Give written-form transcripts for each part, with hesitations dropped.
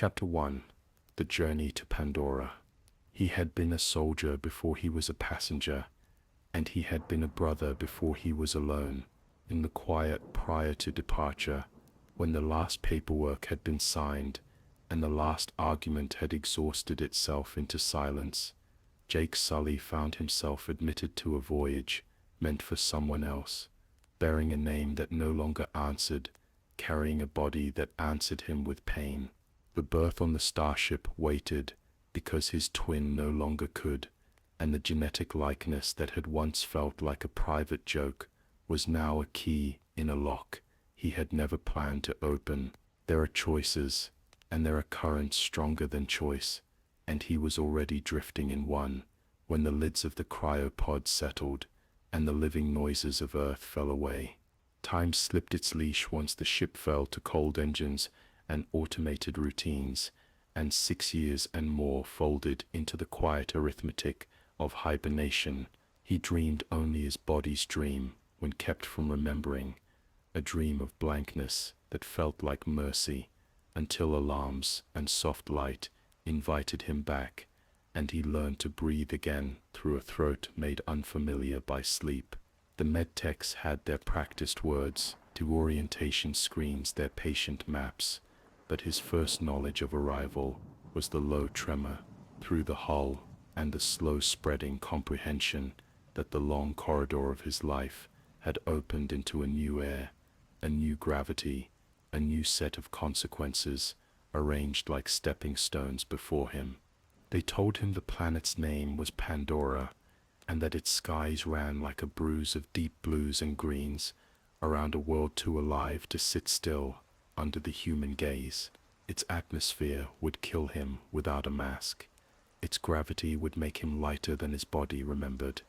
Chapter 1. The Journey to Pandora. He had been a soldier before he was a passenger, and he had been a brother before he was alone. In the quiet prior to departure, when the last paperwork had been signed, and the last argument had exhausted itself into silence, Jake Sully found himself admitted to a voyage meant for someone else, bearing a name that no longer answered, carrying a body that answered him with pain. The berth on the starship waited because his twin no longer could, and the genetic likeness that had once felt like a private joke was now a key in a lock he had never planned to open. There are choices, and there are currents stronger than choice, and he was already drifting in one when the lids of the cryopod settled and the living noises of Earth fell away. Time slipped its leash once the ship fell to cold engines and automated routines, and 6 years and more folded into the quiet arithmetic of hibernation. He dreamed only his body's dream when kept from remembering, a dream of blankness that felt like mercy, until alarms and soft light invited him back, and he learned to breathe again through a throat made unfamiliar by sleep. The medtechs had their practiced words, to orientation screens their patient maps, but his first knowledge of arrival was the low tremor through the hull and the slow spreading comprehension that the long corridor of his life had opened into a new air, a new gravity, a new set of consequences arranged like stepping stones before him. They told him the planet's name was Pandora, and that its skies ran like a bruise of deep blues and greens around a world too alive to sit still under the human gaze. Its atmosphere would kill him without a mask. Its gravity would make him lighter than his body remembered.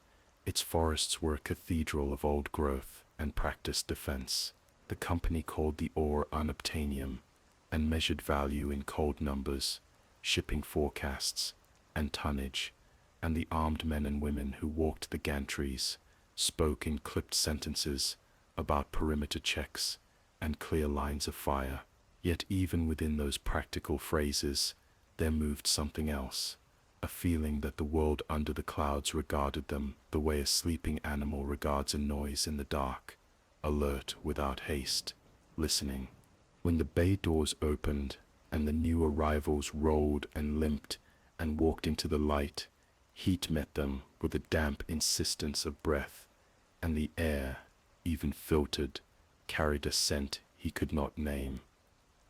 Its forests were a cathedral of old growth and practiced defense. The company called the ore unobtainium and measured value in cold numbers, shipping forecasts, and tonnage, and the armed men and women who walked the gantries spoke in clipped sentences about perimeter checks and clear lines of fire. Yet even within those practical phrases, there moved something else, a feeling that the world under the clouds regarded them the way a sleeping animal regards a noise in the dark, alert without haste, listening. When the bay doors opened and the new arrivals rolled and limped and walked into the light, heat met them with a damp insistence of breath, and the air, even filtered, carried a scent he could not name,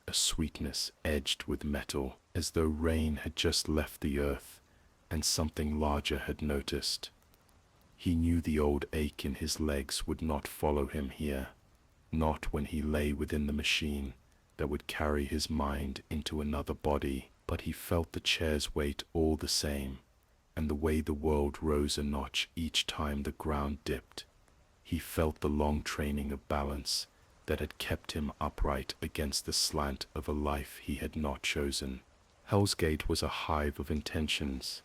a sweetness edged with metal, as though rain had just left the earth and something larger had noticed. He knew the old ache in his legs would not follow him here, not when he lay within the machine that would carry his mind into another body, but he felt the chair's weight all the same, and the way the world rose a notch each time the ground dipped. He felt the long training of balance that had kept him upright against the slant of a life he had not chosen. Hell's Gate was a hive of intentions,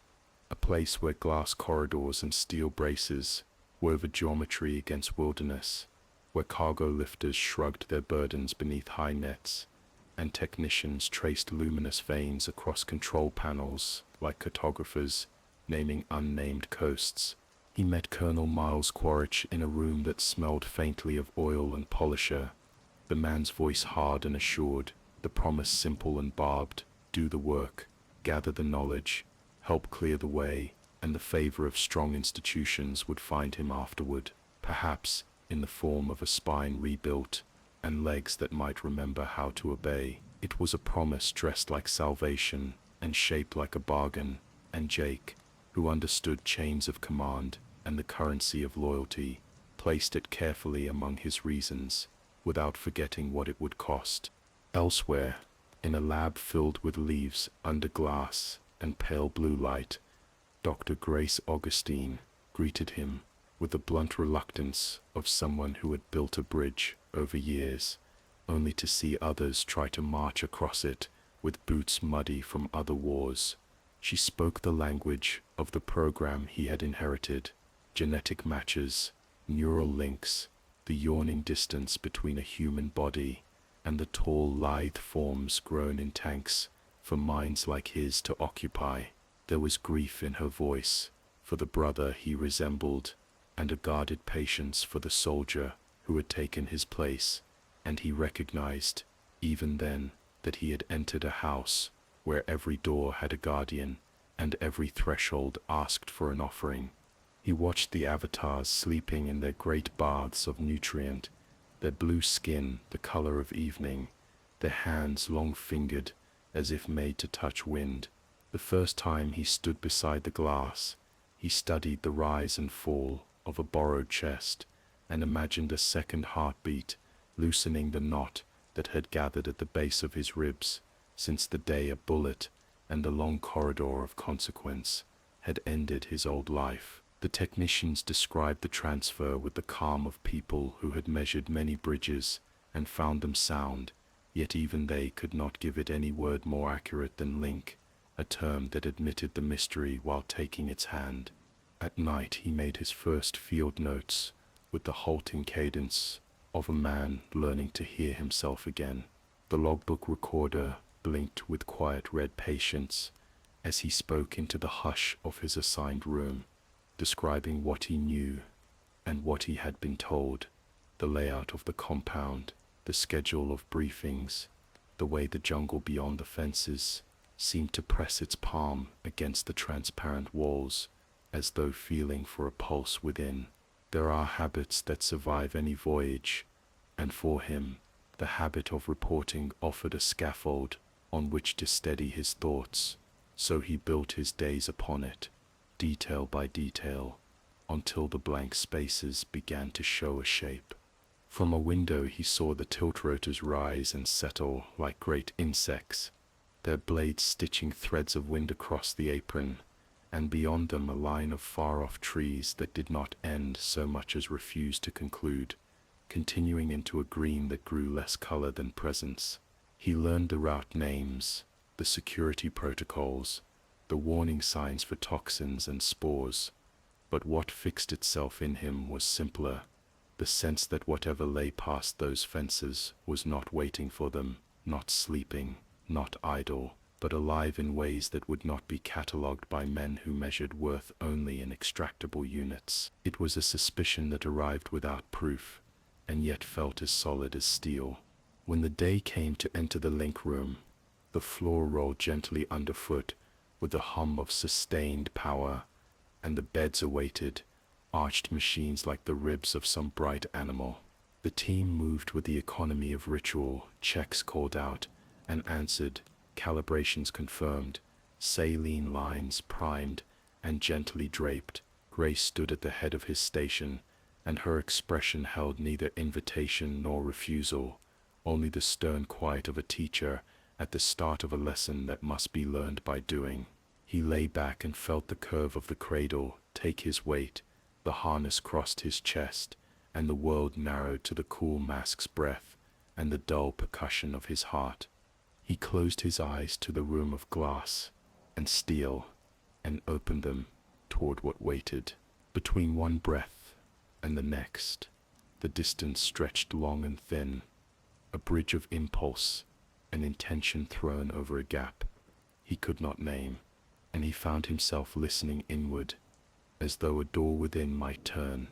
a place where glass corridors and steel braces wove a geometry against wilderness, where cargo lifters shrugged their burdens beneath high nets, and technicians traced luminous veins across control panels like cartographers naming unnamed coasts. He met Colonel Miles Quaritch in a room that smelled faintly of oil and polisher, the man's voice hard and assured, the promise simple and barbed: do the work, gather the knowledge, help clear the way, and the favor of strong institutions would find him afterward, perhaps in the form of a spine rebuilt and legs that might remember how to obey. It was a promise dressed like salvation and shaped like a bargain, and Jake, who understood chains of command and the currency of loyalty, placed it carefully among his reasons, without forgetting what it would cost. Elsewhere, in a lab filled with leaves under glass and pale blue light, Dr. Grace Augustine greeted him with the blunt reluctance of someone who had built a bridge over years, only to see others try to march across it with boots muddy from other wars. She spoke the language of the program he had inherited: genetic matches, neural links, the yawning distance between a human body and the tall, lithe forms grown in tanks for minds like his to occupy. There was grief in her voice for the brother he resembled, and a guarded patience for the soldier who had taken his place, and he recognized, even then, that he had entered a house where every door had a guardian, and every threshold asked for an offering. He watched the avatars sleeping in their great baths of nutrient, their blue skin the color of evening, their hands long-fingered as if made to touch wind. The first time he stood beside the glass, he studied the rise and fall of a borrowed chest, and imagined a second heartbeat loosening the knot that had gathered at the base of his ribs since the day a bullet and the long corridor of consequence had ended his old life. The technicians described the transfer with the calm of people who had measured many bridges and found them sound, yet even they could not give it any word more accurate than link, a term that admitted the mystery while taking its hand. At night he made his first field notes with the halting cadence of a man learning to hear himself again. The logbook recorder blinked with quiet red patience as he spoke into the hush of his assigned room, describing what he knew and what he had been told, the layout of the compound, the schedule of briefings, the way the jungle beyond the fences seemed to press its palm against the transparent walls, as though feeling for a pulse within. There are habits that survive any voyage, and for him, the habit of reporting offered a scaffold on which to steady his thoughts, so he built his days upon it, detail by detail, until the blank spaces began to show a shape. From a window he saw the tilt rotors rise and settle like great insects, their blades stitching threads of wind across the apron, and beyond them a line of far-off trees that did not end so much as refuse to conclude, continuing into a green that grew less color than presence. He learned the route names, the security protocols, the warning signs for toxins and spores, but what fixed itself in him was simpler, the sense that whatever lay past those fences was not waiting for them, not sleeping, not idle, but alive in ways that would not be catalogued by men who measured worth only in extractable units. It was a suspicion that arrived without proof, and yet felt as solid as steel. When the day came to enter the link room, the floor rolled gently underfoot with the hum of sustained power, and the beds awaited, arched machines like the ribs of some bright animal. The team moved with the economy of ritual, checks called out and answered, calibrations confirmed, saline lines primed and gently draped. Grace stood at the head of his station, and her expression held neither invitation nor refusal, only the stern quiet of a teacher at the start of a lesson that must be learned by doing. He lay back and felt the curve of the cradle take his weight, the harness crossed his chest, and the world narrowed to the cool mask's breath and the dull percussion of his heart. He closed his eyes to the room of glass and steel, and opened them toward what waited. Between one breath and the next, the distance stretched long and thin, a bridge of impulse, an intention thrown over a gap he could not name, and he found himself listening inward, as though a door within might turn,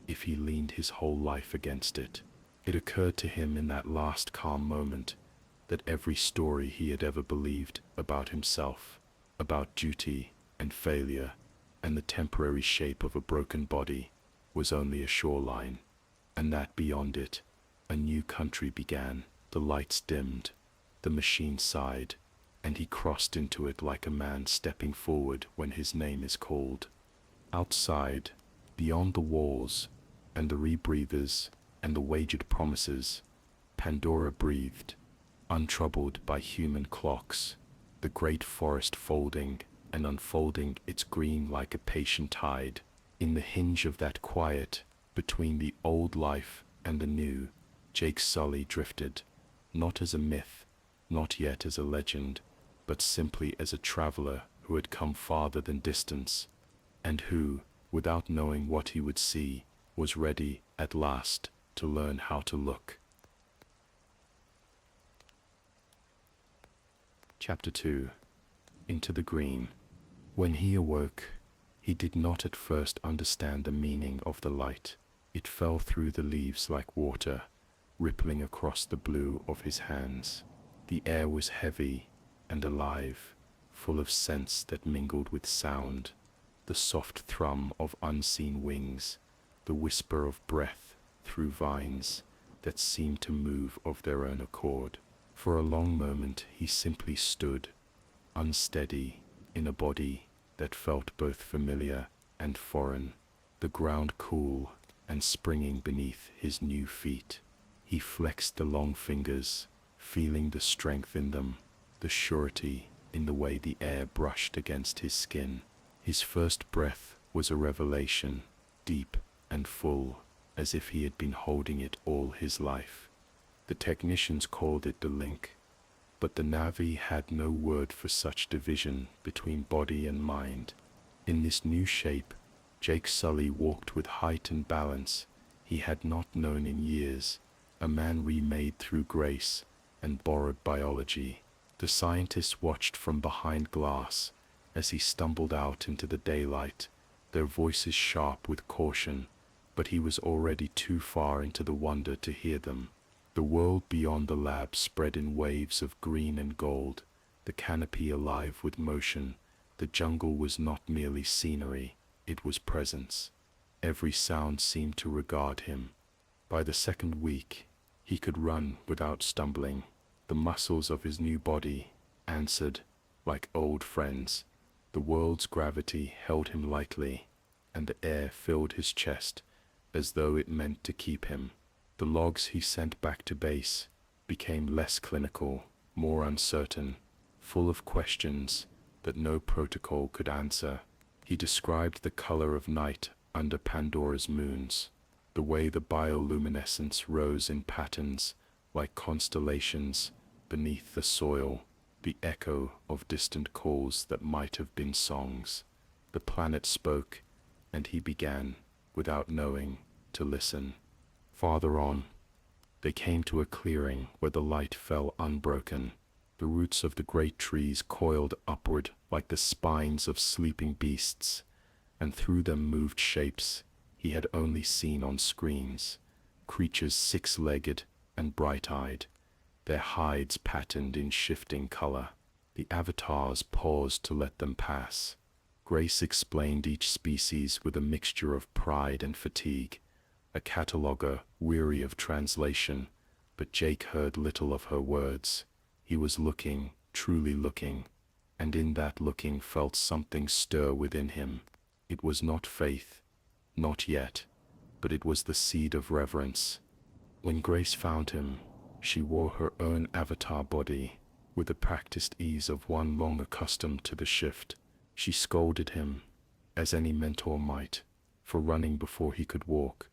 if he leaned his whole life against it. It occurred to him in that last calm moment that every story he had ever believed about himself, about duty and failure and the temporary shape of a broken body, was only a shoreline, and that beyond it, a new country began. The lights dimmed, the machine sighed, and he crossed into it like a man stepping forward when his name is called. Outside, beyond the walls, and the rebreathers, and the wagered promises, Pandora breathed, untroubled by human clocks, the great forest folding and unfolding its green like a patient tide. In the hinge of that quiet, between the old life and the new, Jake Sully drifted, not as a myth, not yet as a legend, but simply as a traveler who had come farther than distance, and who, without knowing what he would see, was ready, at last, to learn how to look. Chapter 2. Into the Green. When he awoke, he did not at first understand the meaning of the light. It fell through the leaves like water, rippling across the blue of his hands. The air was heavy and alive, full of scents that mingled with sound, the soft thrum of unseen wings, the whisper of breath through vines that seemed to move of their own accord. For a long moment he simply stood, unsteady, in a body that felt both familiar and foreign, the ground cool and springing beneath his new feet. He flexed the long fingers, feeling the strength in them, the surety in the way the air brushed against his skin. His first breath was a revelation, deep and full, as if he had been holding it all his life. The technicians called it the link, but the Navi had no word for such division between body and mind. In this new shape, Jake Sully walked with height and balance he had not known in years, a man remade through grace and borrowed biology. The scientists watched from behind glass as he stumbled out into the daylight, their voices sharp with caution, but he was already too far into the wonder to hear them. The world beyond the lab spread in waves of green and gold, the canopy alive with motion. The jungle was not merely scenery, it was presence. Every sound seemed to regard him. By the second week, he could run without stumbling. The muscles of his new body answered like old friends. The world's gravity held him lightly, and the air filled his chest as though it meant to keep him. The logs he sent back to base became less clinical, more uncertain, full of questions that no protocol could answer. He described the color of night under Pandora's moons, the way the bioluminescence rose in patterns like constellations beneath the soil, the echo of distant calls that might have been songs. The planet spoke, and he began, without knowing, to listen. Farther on, they came to a clearing where the light fell unbroken. The roots of the great trees coiled upward like the spines of sleeping beasts, and through them moved shapes he had only seen on screens, creatures six-legged and bright-eyed, their hides patterned in shifting color. The avatars paused to let them pass. Grace explained each species with a mixture of pride and fatigue, a cataloger weary of translation, but Jake heard little of her words. He was looking, truly looking, and in that looking felt something stir within him. It was not faith, not yet, but it was the seed of reverence. When Grace found him, she wore her own avatar body, with the practiced ease of one long accustomed to the shift. She scolded him, as any mentor might, for running before he could walk.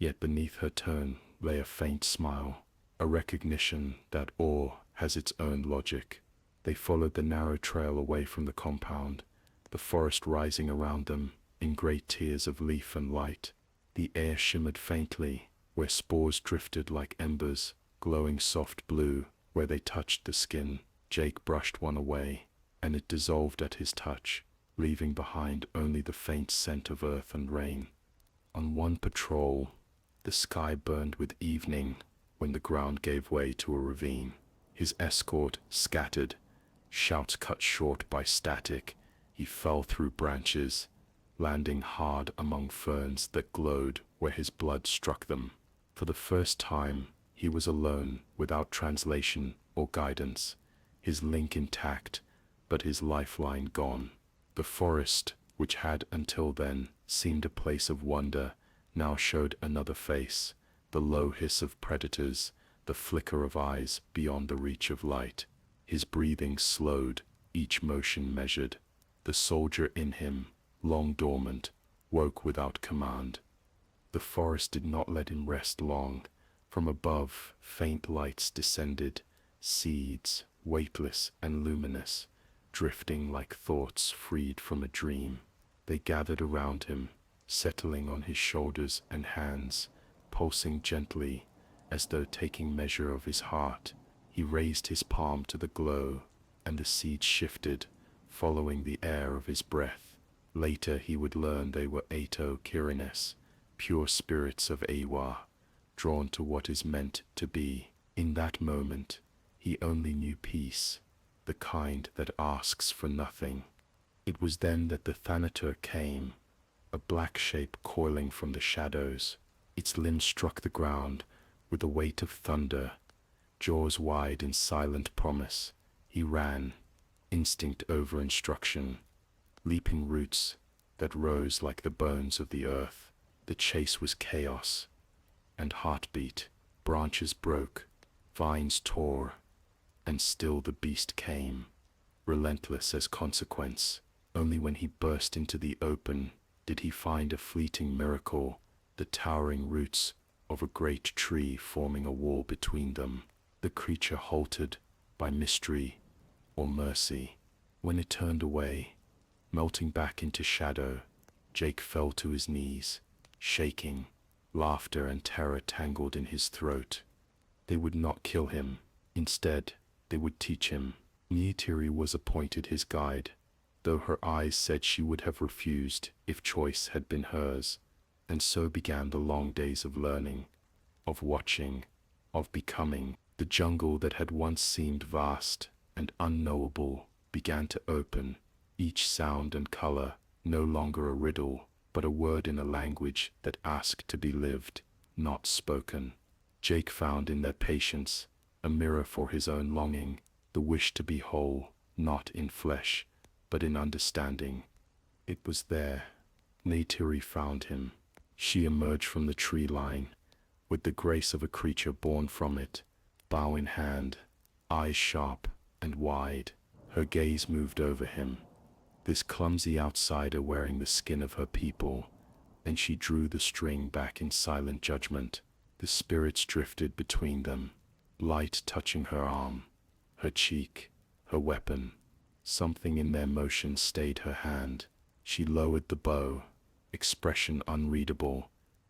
Yet beneath her tone lay a faint smile, a recognition that awe has its own logic. They followed the narrow trail away from the compound, the forest rising around them in great tiers of leaf and light. The air shimmered faintly, where spores drifted like embers, glowing soft blue where they touched the skin. Jake brushed one away, and it dissolved at his touch, leaving behind only the faint scent of earth and rain. On one patrol, the sky burned with evening when the ground gave way to a ravine. His escort scattered, shouts cut short by static. He fell through branches, landing hard among ferns that glowed where his blood struck them. For the first time, he was alone, without translation or guidance, his link intact, but his lifeline gone. The forest, which had until then seemed a place of wonder, now showed another face, the low hiss of predators, the flicker of eyes beyond the reach of light. His breathing slowed, each motion measured. The soldier in him, long dormant, woke without command. The forest did not let him rest long. From above, faint lights descended, seeds, weightless and luminous, drifting like thoughts freed from a dream. They gathered around him, settling on his shoulders and hands, pulsing gently, as though taking measure of his heart. He raised his palm to the glow, and the seeds shifted, following the air of his breath. Later he would learn they were Ato Kirines, pure spirits of eywa, drawn to what is meant to be. In that moment, he only knew peace, the kind that asks for nothing. It was then that the Thanator came, a black shape coiling from the shadows. Its limbs struck the ground with the weight of thunder, jaws wide in silent promise. He ran, instinct over instruction, leaping roots that rose like the bones of the earth. The chase was chaos and heartbeat. Branches broke, vines tore, and still the beast came, relentless as consequence. Only when he burst into the open did he find a fleeting miracle, the towering roots of a great tree forming a wall between them. The creature halted by mystery or mercy. When it turned away, melting back into shadow, Jake fell to his knees, shaking, laughter and terror tangled in his throat. They would not kill him. Instead, they would teach him. Neytiri was appointed his guide, though her eyes said she would have refused if choice had been hers. And so began the long days of learning, of watching, of becoming. The jungle that had once seemed vast and unknowable began to open, each sound and color no longer a riddle, but a word in a language that asked to be lived, not spoken. Jake found in their patience a mirror for his own longing, the wish to be whole, not in flesh, but in understanding. It was there. Neytiri found him. She emerged from the tree line, with the grace of a creature born from it, bow in hand, eyes sharp and wide. Her gaze moved over him, this clumsy outsider wearing the skin of her people, and she drew the string back in silent judgment. The spirits drifted between them, light touching her arm, her cheek, her weapon. Something in their motion stayed her hand. She lowered the bow, expression unreadable,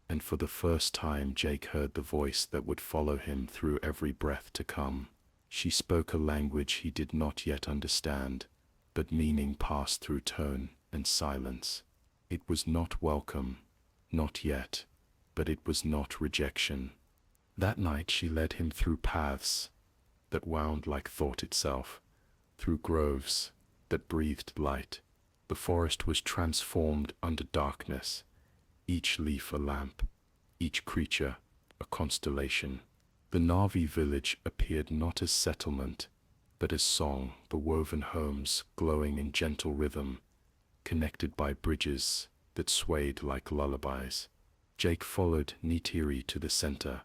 and for the first time Jake heard the voice that would follow him through every breath to come. She spoke a language he did not yet understand, but meaning passed through tone and silence. It was not welcome, not yet, but it was not rejection. That night she led him through paths that wound like thought itself, through groves that breathed light. The forest was transformed under darkness, each leaf a lamp, each creature a constellation. The Na'vi village appeared not as settlement, but as song, the woven homes glowing in gentle rhythm, connected by bridges that swayed like lullabies. Jake followed Neytiri to the center,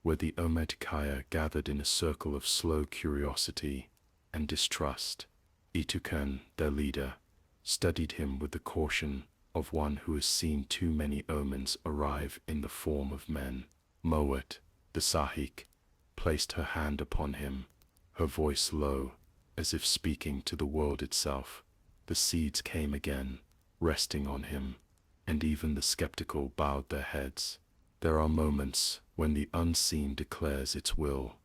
where the Ometkaya gathered in a circle of slow curiosity and distrust. Itukan, their leader, studied him with the caution of one who has seen too many omens arrive in the form of men. Mowat, the Sahik, placed her hand upon him, her voice low, as if speaking to the world itself. The seeds came again, resting on him, and even the skeptical bowed their heads. There are moments when the unseen declares its will.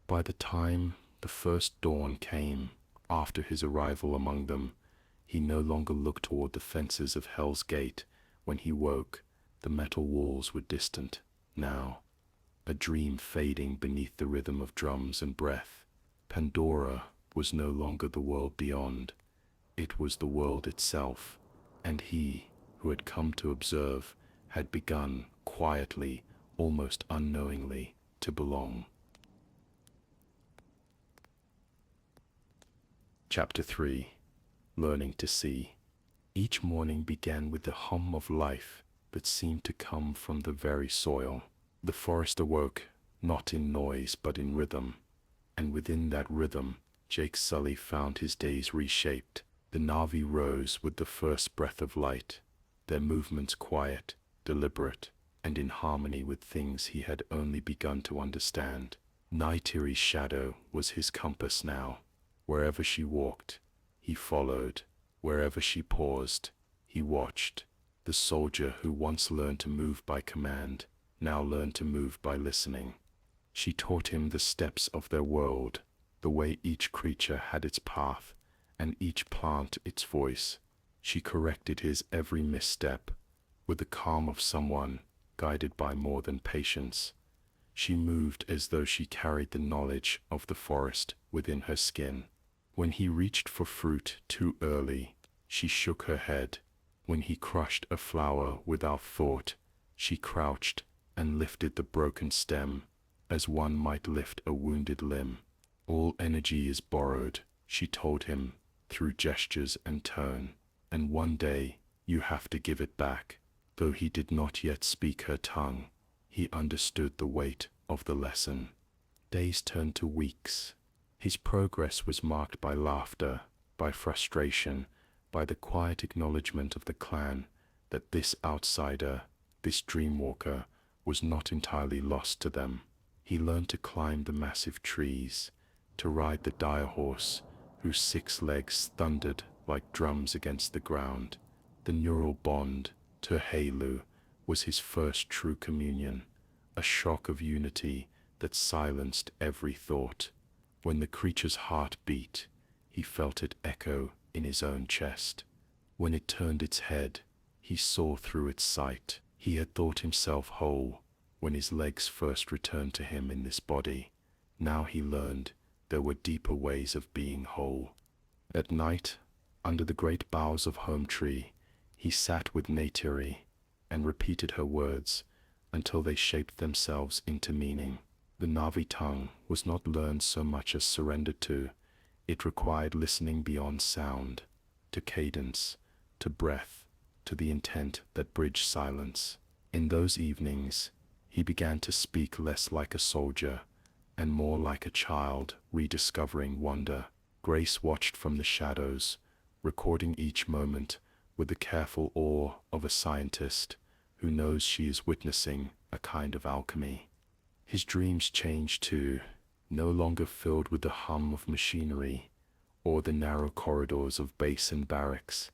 By the time the first dawn came, after his arrival among them, he no longer looked toward the fences of Hell's Gate. When he woke, the metal walls were distant. Now, a dream fading beneath the rhythm of drums and breath. Pandora was no longer the world beyond. It was the world itself, and he, who had come to observe, had begun, quietly, almost unknowingly, to belong. Chapter 3. Learning to See. Each morning began with the hum of life that seemed to come from the very soil. The forest awoke, not in noise but in rhythm, and within that rhythm, Jake Sully found his days reshaped. The Na'vi rose with the first breath of light, their movements quiet, deliberate, and in harmony with things he had only begun to understand. Neytiri's shadow was his compass now. Wherever she walked, he followed. Wherever she paused, he watched. The soldier who once learned to move by command, now learned to move by listening. She taught him the steps of their world, the way each creature had its path, and each plant its voice. She corrected his every misstep, with the calm of someone guided by more than patience. She moved as though she carried the knowledge of the forest within her skin. When he reached for fruit too early, she shook her head. When he crushed a flower without thought, she crouched and lifted the broken stem, as one might lift a wounded limb. All energy is borrowed, she told him, through gestures and tone, and one day you have to give it back. Though he did not yet speak her tongue, he understood the weight of the lesson. Days turned to weeks. His progress was marked by laughter, by frustration, by the quiet acknowledgement of the clan that this outsider, this dreamwalker, was not entirely lost to them. He learned to climb the massive trees, to ride the dire horse, whose 6 legs thundered like drums against the ground. The neural bond to Heilu was his first true communion, a shock of unity that silenced every thought. When the creature's heart beat, he felt it echo in his own chest. When it turned its head, he saw through its sight. He had thought himself whole when his legs first returned to him in this body. Now he learned there were deeper ways of being whole. At night, under the great boughs of Hometree, he sat with Neytiri and repeated her words until they shaped themselves into meaning. The Na'vi tongue was not learned so much as surrendered to. It required listening beyond sound, to cadence, to breath, to the intent that bridged silence. In those evenings, he began to speak less like a soldier and more like a child rediscovering wonder. Grace watched from the shadows, recording each moment with the careful awe of a scientist who knows she is witnessing a kind of alchemy. His dreams changed too, no longer filled with the hum of machinery or the narrow corridors of base and barracks.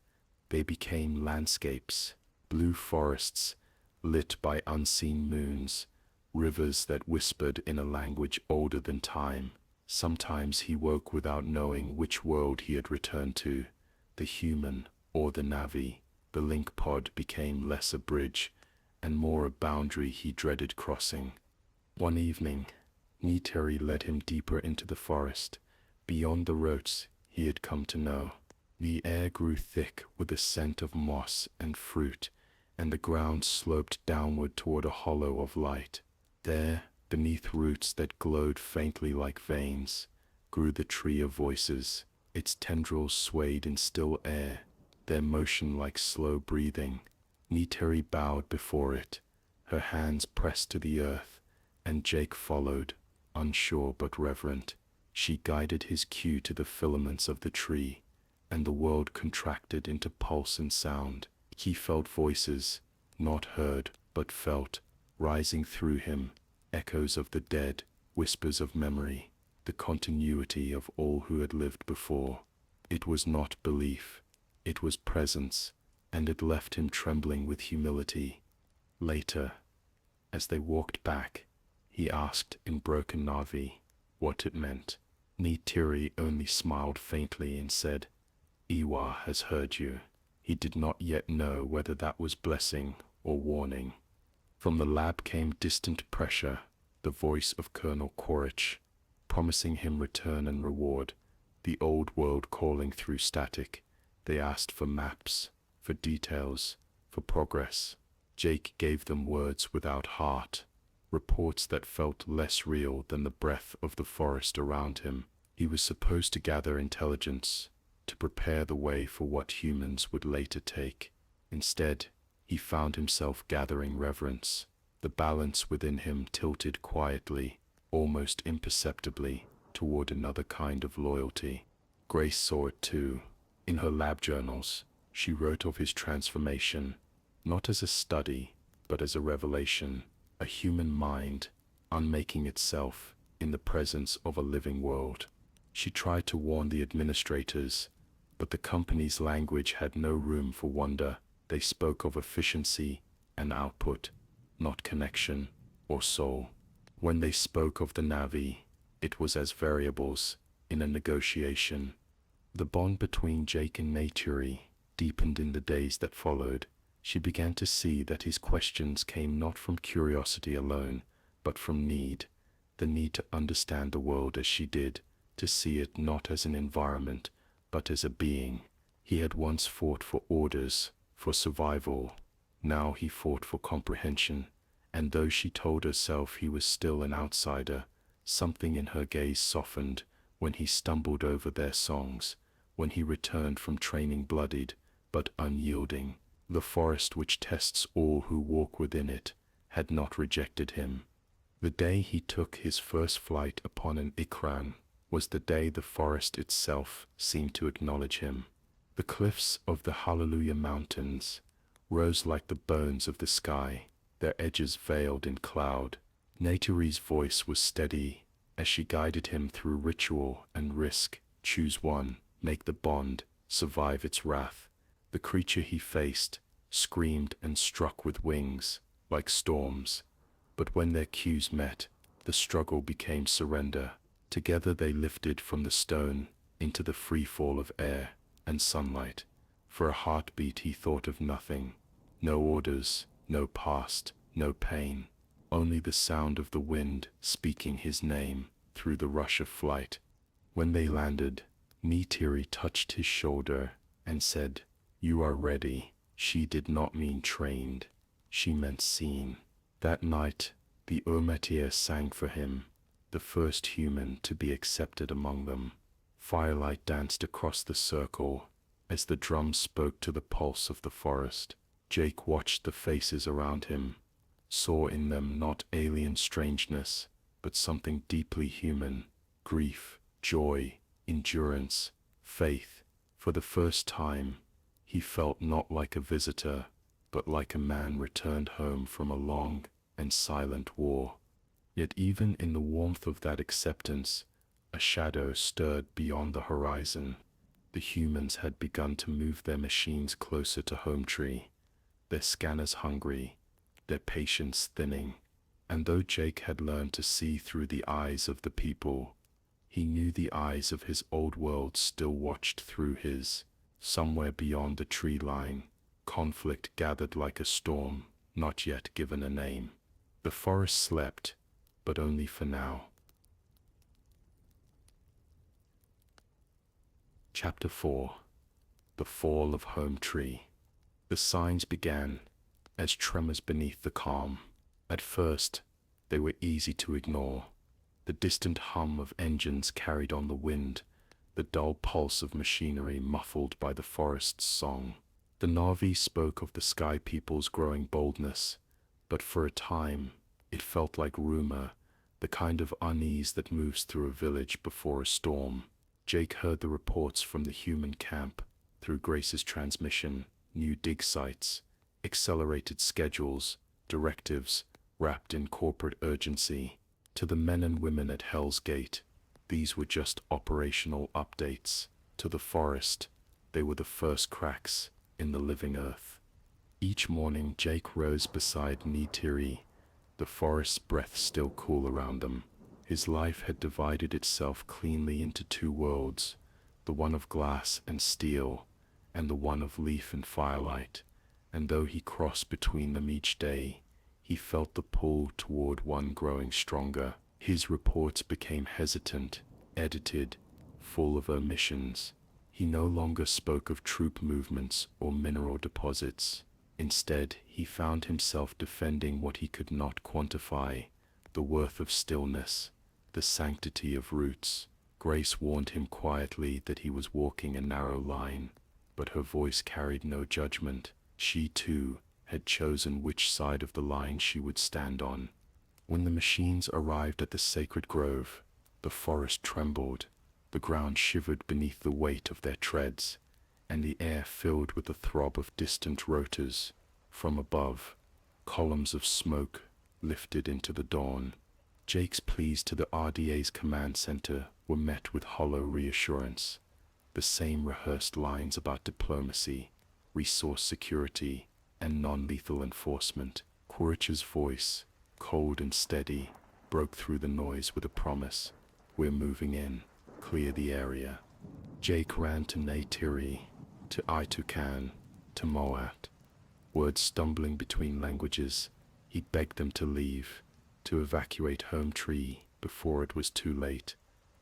They became landscapes, blue forests lit by unseen moons, rivers that whispered in a language older than time. Sometimes he woke without knowing which world he had returned to, the human or the Na'vi. The link pod became less a bridge and more a boundary he dreaded crossing. One evening, Neytiri led him deeper into the forest, beyond the roads he had come to know. The air grew thick with the scent of moss and fruit, and the ground sloped downward toward a hollow of light. There, beneath roots that glowed faintly like veins, grew the tree of voices. Its tendrils swayed in still air, their motion like slow breathing. Neytiri bowed before it, her hands pressed to the earth, and Jake followed, unsure but reverent. She guided his cue to the filaments of the tree, and the world contracted into pulse and sound. He felt voices, not heard but felt, rising through him, echoes of the dead, whispers of memory, the continuity of all who had lived before. It was not belief, it was presence, and it left him trembling with humility. Later, as they walked back, he asked in broken Na'vi what it meant. Neytiri only smiled faintly and said, "Eywa has heard you." He did not yet know whether that was blessing or warning. From the lab came distant pressure, the voice of Colonel Quaritch, promising him return and reward, the old world calling through static. They asked for maps, for details, for progress. Jake gave them words without heart, reports that felt less real than the breath of the forest around him. He was supposed to gather intelligence, to prepare the way for what humans would later take. Instead, he found himself gathering reverence. The balance within him tilted quietly, almost imperceptibly, toward another kind of loyalty. Grace saw it too. In her lab journals, she wrote of his transformation, not as a study, but as a revelation, a human mind unmaking itself in the presence of a living world. She tried to warn the administrators, but the company's language had no room for wonder. They spoke of efficiency and output, not connection or soul. When they spoke of the Na'vi, it was as variables, in a negotiation. The bond between Jake and Neytiri deepened in the days that followed. She began to see that his questions came not from curiosity alone, but from need. The need to understand the world as she did, to see it not as an environment, but as a being. He had once fought for orders, for survival. Now he fought for comprehension, and though she told herself he was still an outsider, something in her gaze softened when he stumbled over their songs, when he returned from training bloodied, but unyielding. The forest which tests all who walk within it had not rejected him. The day he took his first flight upon an ikran was the day the forest itself seemed to acknowledge him. The cliffs of the Hallelujah Mountains rose like the bones of the sky, their edges veiled in cloud. Neytiri's voice was steady as she guided him through ritual and risk. Choose one, make the bond, survive its wrath. The creature he faced screamed and struck with wings, like storms. But when their cues met, the struggle became surrender. Together they lifted from the stone into the free fall of air and sunlight. For a heartbeat he thought of nothing. No orders, no past, no pain. Only the sound of the wind speaking his name through the rush of flight. When they landed, Neytiri touched his shoulder and said, "You are ready." She did not mean trained. She meant seen. That night, the Urmetier sang for him, the first human to be accepted among them. Firelight danced across the circle as the drums spoke to the pulse of the forest. Jake watched the faces around him, saw in them not alien strangeness, but something deeply human: grief, joy, endurance, faith. For the first time, he felt not like a visitor, but like a man returned home from a long and silent war. Yet even in the warmth of that acceptance, a shadow stirred beyond the horizon. The humans had begun to move their machines closer to Hometree, their scanners hungry, their patience thinning. And though Jake had learned to see through the eyes of the people, he knew the eyes of his old world still watched through his. Somewhere beyond the tree line, conflict gathered like a storm, not yet given a name. The forest slept, but only for now. Chapter 4. The Fall of Hometree. The signs began as tremors beneath the calm. At first, they were easy to ignore. The distant hum of engines carried on the wind, the dull pulse of machinery muffled by the forest's song. The Na'vi spoke of the sky people's growing boldness, but for a time it felt like rumor, the kind of unease that moves through a village before a storm. Jake heard the reports from the human camp through Grace's transmission: new dig sites, accelerated schedules, directives wrapped in corporate urgency. To the men and women at Hell's Gate, these were just operational updates. To the forest, they were the first cracks in the living earth. Each morning Jake rose beside Neytiri, the forest's breath still cool around them. His life had divided itself cleanly into two worlds, the one of glass and steel, and the one of leaf and firelight. And though he crossed between them each day, he felt the pull toward one growing stronger. His reports became hesitant, edited, full of omissions. He no longer spoke of troop movements or mineral deposits. Instead, he found himself defending what he could not quantify: the worth of stillness, the sanctity of roots. Grace warned him quietly that he was walking a narrow line, but her voice carried no judgment. She, too, had chosen which side of the line she would stand on. When the machines arrived at the sacred grove, the forest trembled, the ground shivered beneath the weight of their treads, and the air filled with the throb of distant rotors. From above, columns of smoke lifted into the dawn. Jake's pleas to the RDA's command center were met with hollow reassurance. The same rehearsed lines about diplomacy, resource security, and non-lethal enforcement. Quaritch's voice, cold and steady, broke through the noise with a promise: "We're moving in." clear the area. Jake ran to Neytiri, to Itukan, to Moat. Words stumbling between languages, he begged them to leave, to evacuate Hometree before it was too late,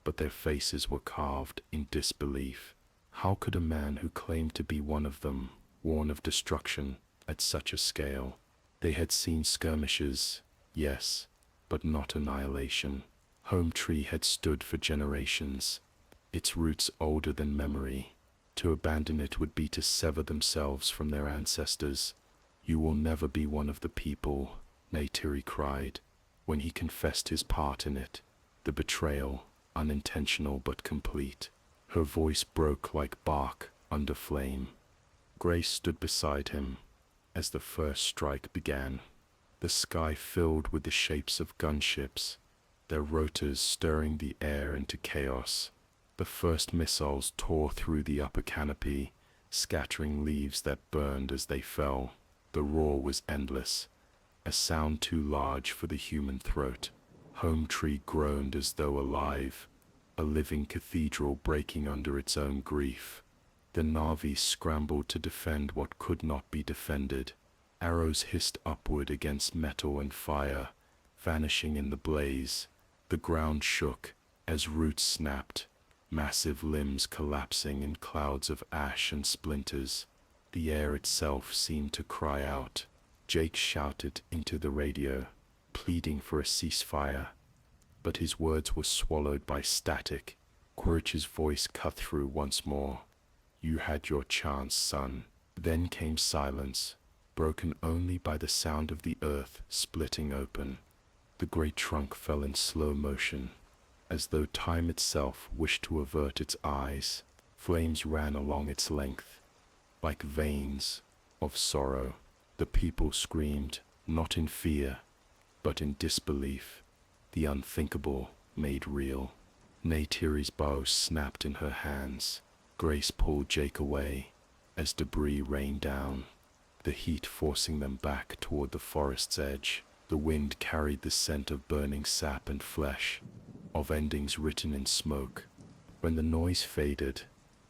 but their faces were carved in disbelief. How could a man who claimed to be one of them warn of destruction at such a scale? They had seen skirmishes, yes, but not annihilation. Hometree had stood for generations, its roots older than memory. To abandon it would be to sever themselves from their ancestors. "You will never be one of the people," Neytiri cried, when he confessed his part in it, the betrayal, unintentional but complete. Her voice broke like bark under flame. Grace stood beside him as the first strike began. The sky filled with the shapes of gunships, their rotors stirring the air into chaos. The first missiles tore through the upper canopy, scattering leaves that burned as they fell. The roar was endless, a sound too large for the human throat. Hometree groaned as though alive, a living cathedral breaking under its own grief. The Na'vi scrambled to defend what could not be defended. Arrows hissed upward against metal and fire, vanishing in the blaze. The ground shook as roots snapped, massive limbs collapsing in clouds of ash and splinters. The air itself seemed to cry out. Jake shouted into the radio, pleading for a ceasefire, but his words were swallowed by static. Quaritch's voice cut through once more. "You had your chance, son." Then came silence, broken only by the sound of the earth splitting open. The great trunk fell in slow motion, as though time itself wished to avert its eyes. Flames ran along its length, like veins of sorrow. The people screamed, not in fear, but in disbelief, the unthinkable made real. Neytiri's bow snapped in her hands. Grace pulled Jake away as debris rained down, the heat forcing them back toward the forest's edge. The wind carried the scent of burning sap and flesh, of endings written in smoke. When the noise faded,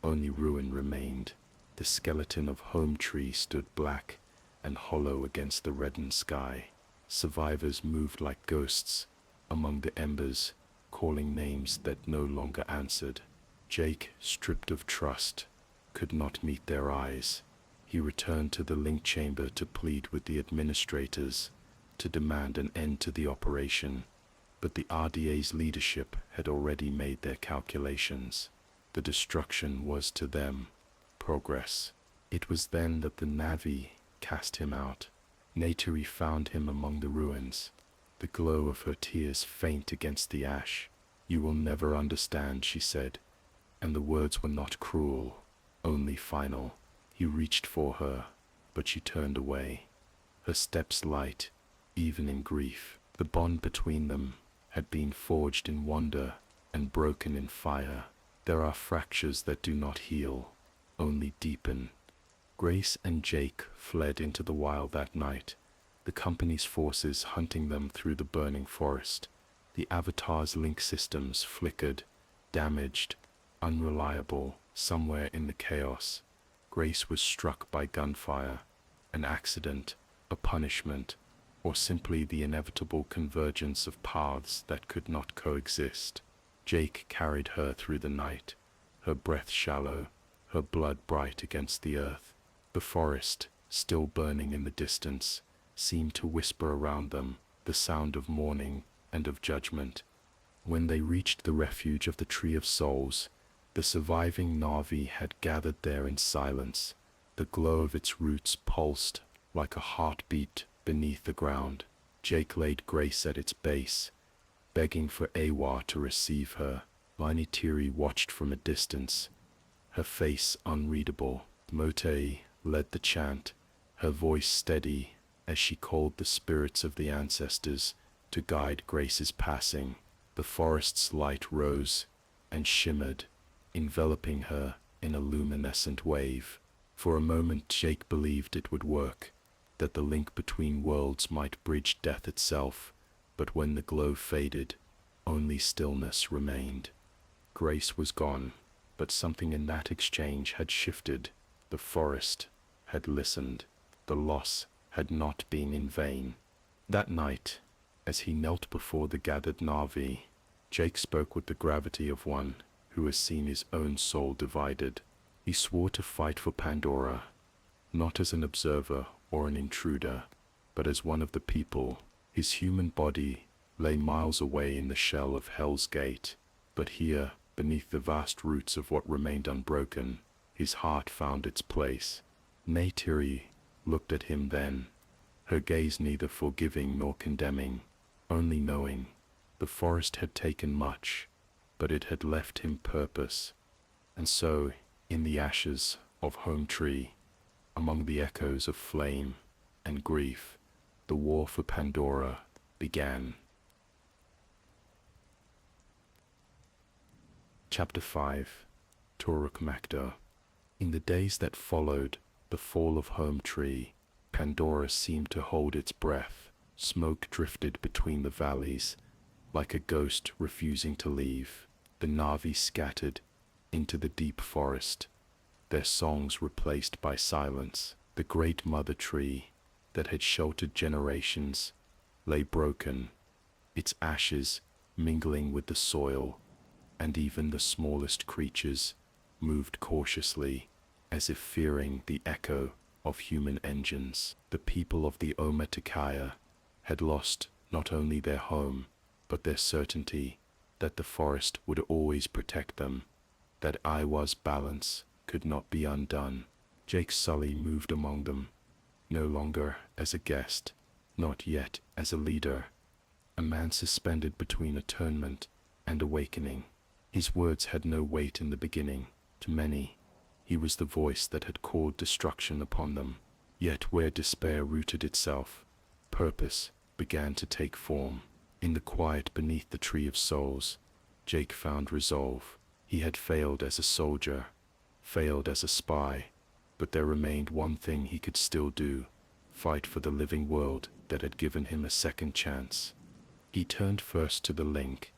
only ruin remained. The skeleton of Hometree stood black and hollow against the reddened sky. Survivors moved like ghosts among the embers, calling names that no longer answered. Jake, stripped of trust, could not meet their eyes. He returned to the link chamber to plead with the administrators, to demand an end to the operation. But the RDA's leadership had already made their calculations. The destruction was to them progress. It was then that the Na'vi cast him out. Neytiri found him among the ruins, the glow of her tears faint against the ash. "You will never understand," she said, and the words were not cruel, only final. He reached for her, but she turned away, her steps light, even in grief. The bond between them had been forged in wonder and broken in fire. There are fractures that do not heal, only deepen. Grace and Jake fled into the wild that night, the company's forces hunting them through the burning forest. The Avatar's link systems flickered, damaged, unreliable. Somewhere in the chaos, Grace was struck by gunfire, an accident, a punishment, or simply the inevitable convergence of paths that could not coexist. Jake carried her through the night, her breath shallow, her blood bright against the earth. The forest, still burning in the distance, seemed to whisper around them the sound of mourning and of judgment. When they reached the refuge of the Tree of Souls, the surviving Na'vi had gathered there in silence. The glow of its roots pulsed like a heartbeat beneath the ground. Jake laid Grace at its base, begging for eywa to receive her. Neytiri watched from a distance, her face unreadable. Motei led the chant, her voice steady as she called the spirits of the ancestors to guide Grace's passing. The forest's light rose and shimmered, enveloping her in a luminescent wave. For a moment Jake believed it would work, that the link between worlds might bridge death itself, but when the glow faded, only stillness remained. Grace was gone, but something in that exchange had shifted. The forest had listened. The loss had not been in vain. That night, as he knelt before the gathered Na'vi, Jake spoke with the gravity of one who has seen his own soul divided. He swore to fight for Pandora, not as an observer or an intruder, but as one of the people. His human body lay miles away in the shell of Hell's Gate, but here, beneath the vast roots of what remained unbroken, his heart found its place. Neytiri looked at him then, her gaze neither forgiving nor condemning, only knowing. The forest had taken much, but it had left him purpose. And so, in the ashes of Hometree, among the echoes of flame and grief, the war for Pandora began. Chapter 5. Toruk Makto. In the days that followed the Fall of Hometree, Pandora seemed to hold its breath. Smoke drifted between the valleys, like a ghost refusing to leave. The Na'vi scattered into the deep forest, their songs replaced by silence. The great mother tree that had sheltered generations lay broken, its ashes mingling with the soil, and even the smallest creatures moved cautiously, as if fearing the echo of human engines. The people of the Ometekaya had lost not only their home, but their certainty that the forest would always protect them, that eywa's balance could not be undone. Jake Sully moved among them, no longer as a guest, not yet as a leader, a man suspended between atonement and awakening. His words had no weight in the beginning. To many, he was the voice that had called destruction upon them. Yet where despair rooted itself, purpose began to take form. In the quiet beneath the Tree of Souls, Jake found resolve. He had failed as a soldier, failed as a spy, but there remained one thing he could still do: fight for the living world that had given him a second chance. He turned first to the link,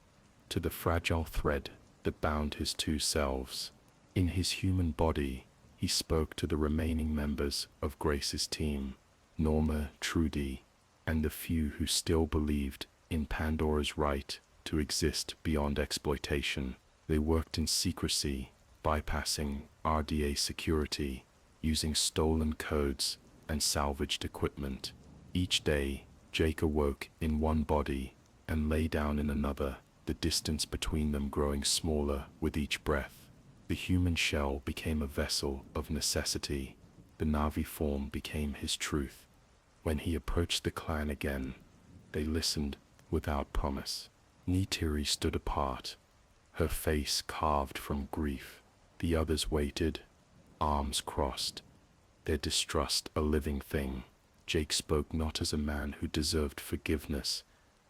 to the fragile thread that bound his two selves. In his human body, he spoke to the remaining members of Grace's team, Norma, Trudy, and the few who still believed in Pandora's right to exist beyond exploitation. They worked in secrecy, bypassing RDA security, using stolen codes and salvaged equipment. Each day, Jake awoke in one body and lay down in another, the distance between them growing smaller with each breath. The human shell became a vessel of necessity. The Na'vi form became his truth. When he approached the clan again, they listened without promise. Neytiri stood apart, her face carved from grief. The others waited, arms crossed, their distrust a living thing. Jake spoke not as a man who deserved forgiveness,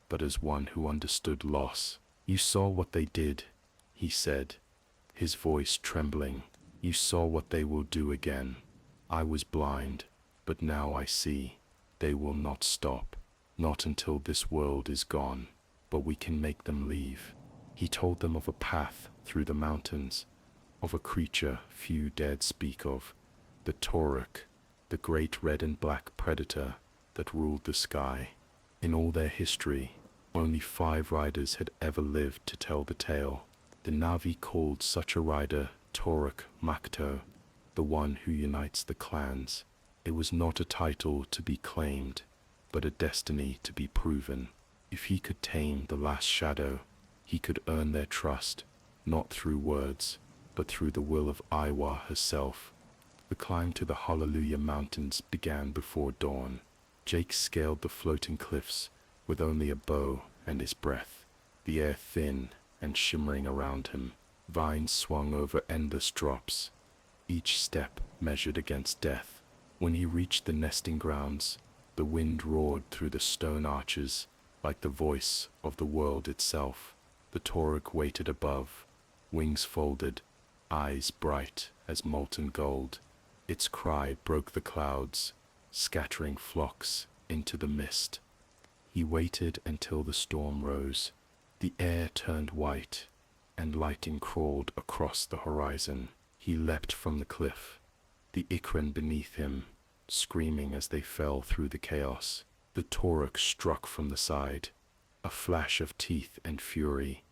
but as one who understood loss. "You saw what they did," he said, his voice trembling. "You saw what they will do again. I was blind, but now I see. They will not stop, not until this world is gone, but we can make them leave." He told them of a path through the mountains, of a creature few dared speak of, the Toruk, the great red and black predator that ruled the sky. In all their history, only 5 riders had ever lived to tell the tale. The Na'vi called such a rider Toruk Makto, the one who unites the clans. It was not a title to be claimed, but a destiny to be proven. If he could tame the last shadow, he could earn their trust, not through words, but through the will of Eywa herself. The climb to the Hallelujah Mountains began before dawn. Jake scaled the floating cliffs with only a bow and his breath, the air thin and shimmering around him. Vines swung over endless drops, each step measured against death. When he reached the nesting grounds, the wind roared through the stone arches like the voice of the world itself. The Toruk waited above, wings folded, eyes bright as molten gold. Its cry broke the clouds, scattering flocks into the mist. He waited until the storm rose. The air turned white, and lightning crawled across the horizon. He leapt from the cliff, the Ikran beneath him, screaming as they fell through the chaos. The Toruk struck from the side, a flash of teeth and fury,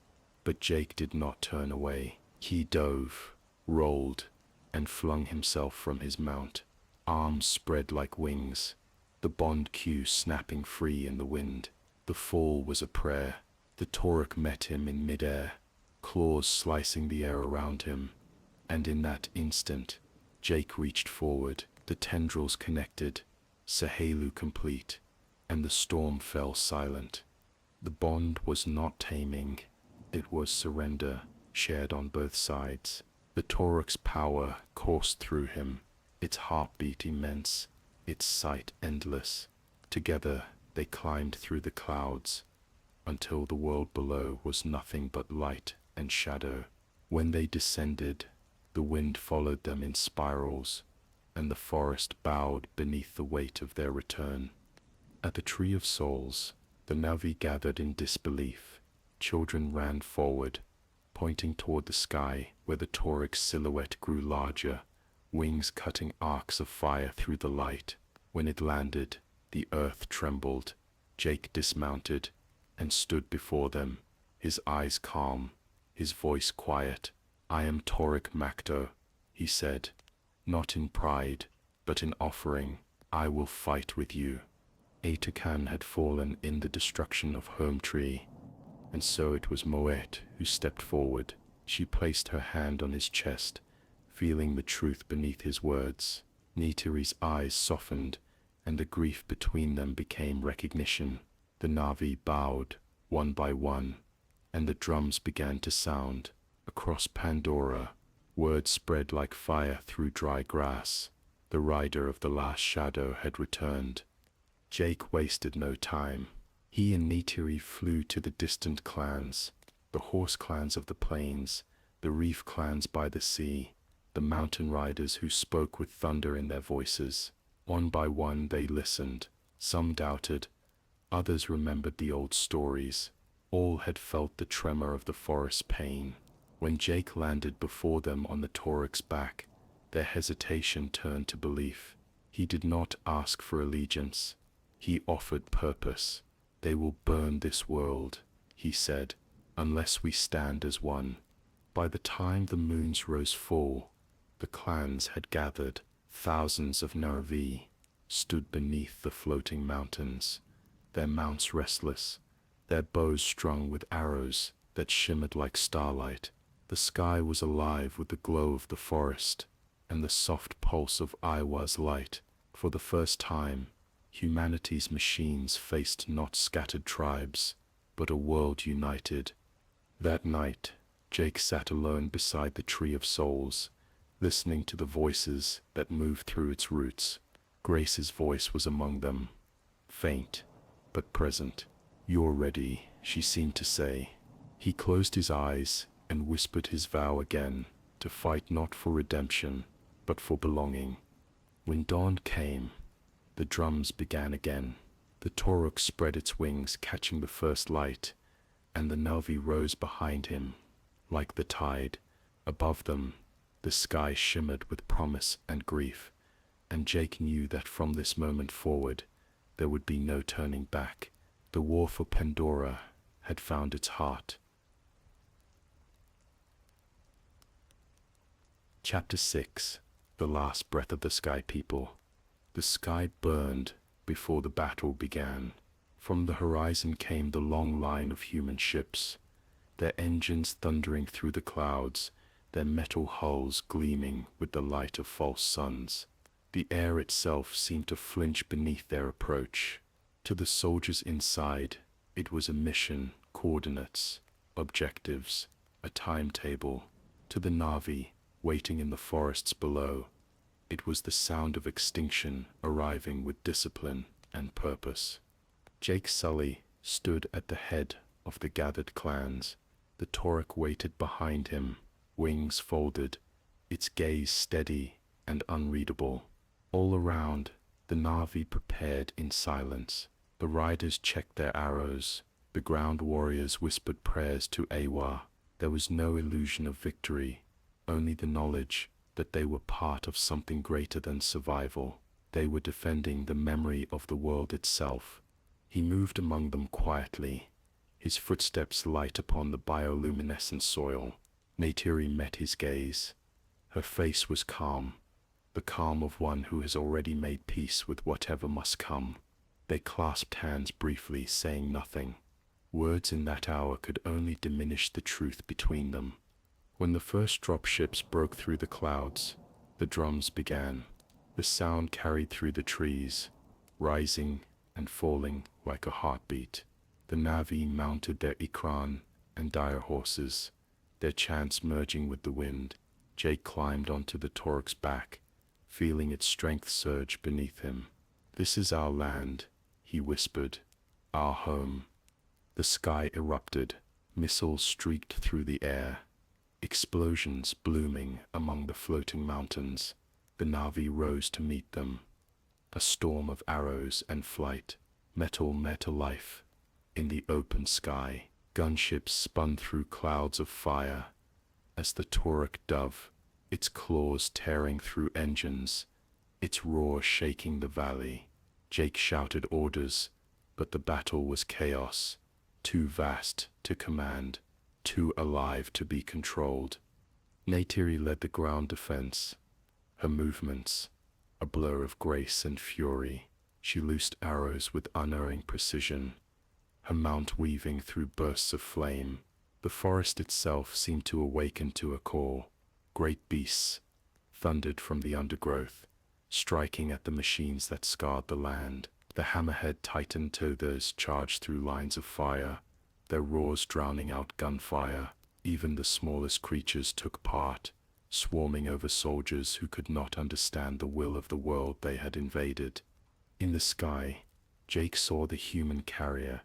but Jake did not turn away. He dove, rolled, and flung himself from his mount, arms spread like wings, the bond queue snapping free in the wind. The fall was a prayer. The Toruk met him in midair, claws slicing the air around him, and in that instant, Jake reached forward, the tendrils connected, Sahelu complete, and the storm fell silent. The bond was not taming, it was surrender, shared on both sides. The Toruk's power coursed through him, its heartbeat immense, its sight endless. Together they climbed through the clouds, until the world below was nothing but light and shadow. When they descended, the wind followed them in spirals, and the forest bowed beneath the weight of their return. At the Tree of Souls, the Navi gathered in disbelief. Children ran forward, pointing toward the sky where the Toruk's silhouette grew larger, wings cutting arcs of fire through the light. When it landed, the earth trembled. Jake dismounted and stood before them, his eyes calm, his voice quiet. "I am Toruk Makto," he said, "not in pride, but in offering. I will fight with you." Atakan had fallen in the destruction of Hometree, and so it was Moet who stepped forward. She placed her hand on his chest, feeling the truth beneath his words. Neytiri's eyes softened, and the grief between them became recognition. The Navi bowed, one by one, and the drums began to sound. Across Pandora, words spread like fire through dry grass. The rider of the last shadow had returned. Jake wasted no time. He and Neytiri flew to the distant clans, the horse clans of the plains, the reef clans by the sea, the mountain riders who spoke with thunder in their voices. One by one they listened. Some doubted, others remembered the old stories. All had felt the tremor of the forest's pain. When Jake landed before them on the Toruk's back, their hesitation turned to belief. He did not ask for allegiance. He offered purpose. "They will burn this world," he said, "unless we stand as one." By the time the moons rose full, the clans had gathered. Thousands of Navi stood beneath the floating mountains, their mounts restless, their bows strung with arrows that shimmered like starlight. The sky was alive with the glow of the forest and the soft pulse of eywa's light. For the first time, humanity's machines faced not scattered tribes, but a world united. That night, Jake sat alone beside the Tree of Souls, listening to the voices that moved through its roots. Grace's voice was among them, faint but present. "You're ready," she seemed to say. He closed his eyes and whispered his vow again, to fight not for redemption, but for belonging. When dawn came, the drums began again. The Toruk spread its wings, catching the first light, and the Navi rose behind him, like the tide. Above them, the sky shimmered with promise and grief, and Jake knew that from this moment forward, there would be no turning back. The war for Pandora had found its heart. Chapter 6. The Last Breath of the Sky People. The sky burned before the battle began. From the horizon came the long line of human ships, their engines thundering through the clouds, their metal hulls gleaming with the light of false suns. The air itself seemed to flinch beneath their approach. To the soldiers inside, it was a mission, coordinates, objectives, a timetable. To the Navi, waiting in the forests below, it was the sound of extinction arriving with discipline and purpose. Jake Sully stood at the head of the gathered clans. The Toruk waited behind him, wings folded, its gaze steady and unreadable. All around, the Navi prepared in silence. The riders checked their arrows. The ground warriors whispered prayers to eywa. There was no illusion of victory, only the knowledge that they were part of something greater than survival. They were defending the memory of the world itself. He moved among them quietly, his footsteps light upon the bioluminescent soil. Neytiri met his gaze. Her face was calm, the calm of one who has already made peace with whatever must come. They clasped hands briefly, saying nothing. Words in that hour could only diminish the truth between them. When the first dropships broke through the clouds, the drums began. The sound carried through the trees, rising and falling like a heartbeat. The Navi mounted their Ikran and dire horses, their chants merging with the wind. Jake climbed onto the Toruk's back, feeling its strength surge beneath him. "This is our land," he whispered, "our home." The sky erupted, missiles streaked through the air, explosions blooming among the floating mountains. The Navi rose to meet them, a storm of arrows and flight. Metal met to life in the open sky. Gunships spun through clouds of fire as the Toruk dove, its claws tearing through engines, its roar shaking the valley. Jake shouted orders, but the battle was chaos, too vast to command, too alive to be controlled. Neytiri led the ground defense, her movements a blur of grace and fury. She loosed arrows with unerring precision, her mount weaving through bursts of flame. The forest itself seemed to awaken to a call. Great beasts thundered from the undergrowth, striking at the machines that scarred the land. The hammerhead titan tethers charged through lines of fire, their roars drowning out gunfire. Even the smallest creatures took part, swarming over soldiers who could not understand the will of the world they had invaded. In the sky, Jake saw the human carrier,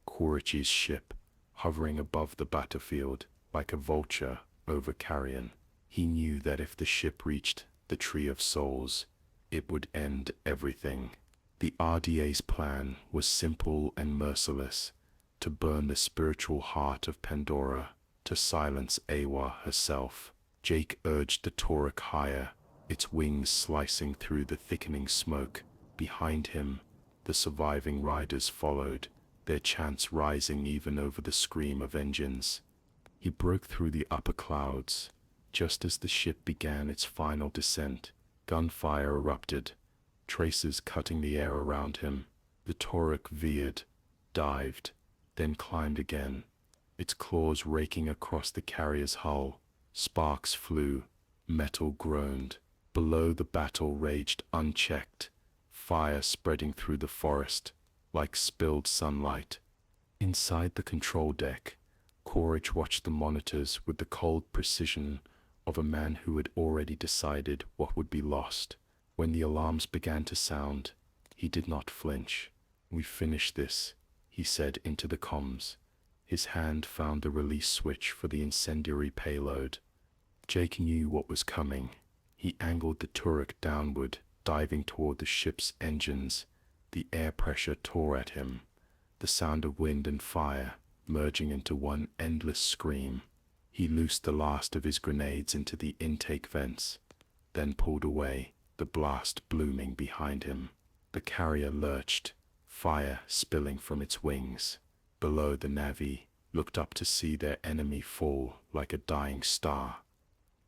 Quorich's ship, hovering above the battlefield like a vulture over carrion. He knew that if the ship reached the Tree of Souls, it would end everything. The RDA's plan was simple and merciless: to burn the spiritual heart of Pandora, to silence Eywa herself. Jake urged the Toruk higher, its wings slicing through the thickening smoke. Behind him, the surviving riders followed, their chants rising even over the scream of engines. He broke through the upper clouds. Just as the ship began its final descent, gunfire erupted, traces cutting the air around him. The Toruk veered, dived, then climbed again, its claws raking across the carrier's hull. Sparks flew, metal groaned. Below, the battle raged unchecked, fire spreading through the forest like spilled sunlight. Inside the control deck, Quaritch watched the monitors with the cold precision of a man who had already decided what would be lost. When the alarms began to sound, he did not flinch. "We finished this," he said into the comms. His hand found the release switch for the incendiary payload. Jake knew what was coming. He angled the Toruk downward, diving toward the ship's engines. The air pressure tore at him, the sound of wind and fire merging into one endless scream. He loosed the last of his grenades into the intake vents, then pulled away, the blast blooming behind him. The carrier lurched, fire spilling from its wings. Below, the Navi looked up to see their enemy fall like a dying star.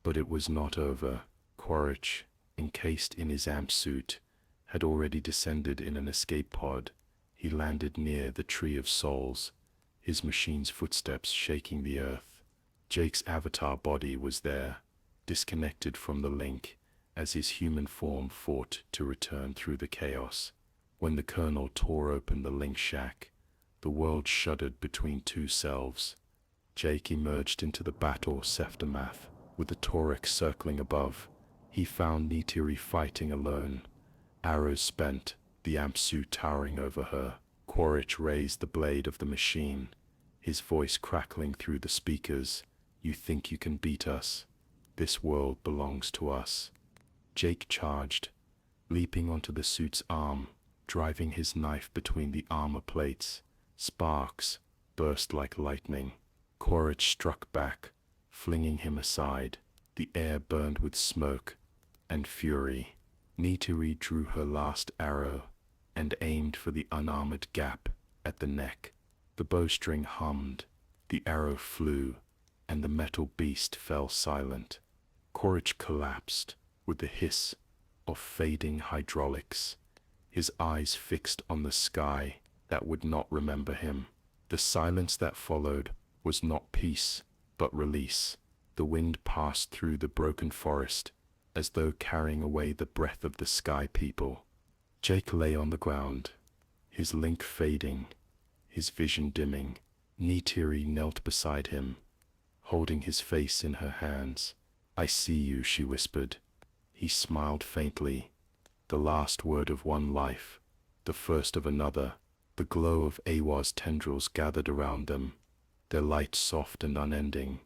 But it was not over. Quaritch, encased in his amp suit, had already descended in an escape pod. He landed near the Tree of Souls, his machine's footsteps shaking the earth. Jake's avatar body was there, disconnected from the link, as his human form fought to return through the chaos. When the colonel tore open the link shack, the world shuddered between two selves. Jake emerged into the battle's aftermath, with the Toruk circling above. He found Neytiri fighting alone, arrows spent, the amp suit towering over her. Quaritch raised the blade of the machine, his voice crackling through the speakers. "You think you can beat us? This world belongs to us." Jake charged, leaping onto the suit's arm, driving his knife between the armor plates. Sparks burst like lightning. Quaritch struck back, flinging him aside. The air burned with smoke and fury. Neytiri drew her last arrow and aimed for the unarmored gap at the neck. The bowstring hummed, the arrow flew, and the metal beast fell silent. Toruk collapsed with the hiss of fading hydraulics, his eyes fixed on the sky that would not remember him. The silence that followed was not peace, but release. The wind passed through the broken forest, as though carrying away the breath of the sky people. Jake lay on the ground, his link fading, his vision dimming. Neytiri knelt beside him, holding his face in her hands. "I see you," she whispered. He smiled faintly. The last word of one life, the first of another. The glow of eywa's tendrils gathered around them, their light soft and unending.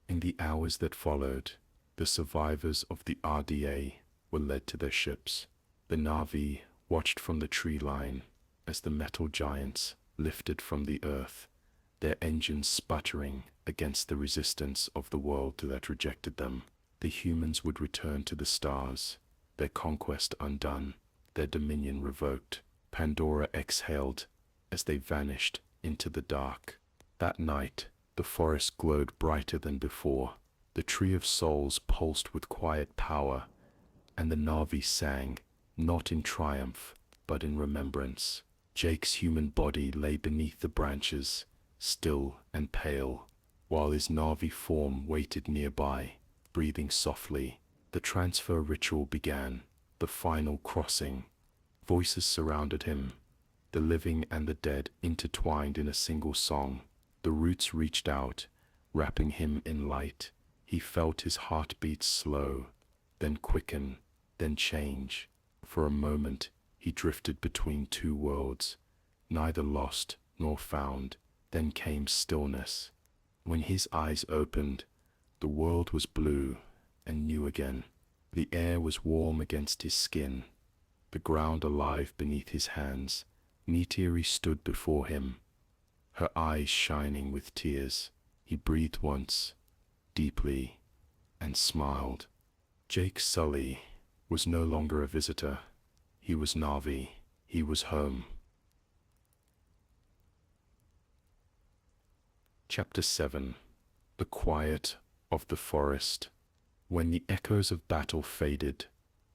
In the hours that followed, the survivors of the RDA were led to their ships. The Na'vi watched from the tree line as the metal giants lifted from the earth, their engines sputtering against the resistance of the world that rejected them. The humans would return to the stars, their conquest undone, their dominion revoked. Pandora exhaled as they vanished into the dark. That night, the forest glowed brighter than before. The Tree of Souls pulsed with quiet power, and the Na'vi sang, not in triumph, but in remembrance. Jake's human body lay beneath the branches, still and pale, while his Na'vi form waited nearby, breathing softly. The transfer ritual began, the final crossing. Voices surrounded him, the living and the dead intertwined in a single song. The roots reached out, wrapping him in light. He felt his heartbeat slow, then quicken, then change. For a moment, he drifted between two worlds, neither lost nor found. Then came stillness. When his eyes opened, the world was blue and new again. The air was warm against his skin, the ground alive beneath his hands. Neytiri stood before him, her eyes shining with tears. He breathed once, deeply, and smiled. Jake Sully was no longer a visitor. He was Na'vi. He was home. Chapter 7. The Quiet of the Forest. When the echoes of battle faded,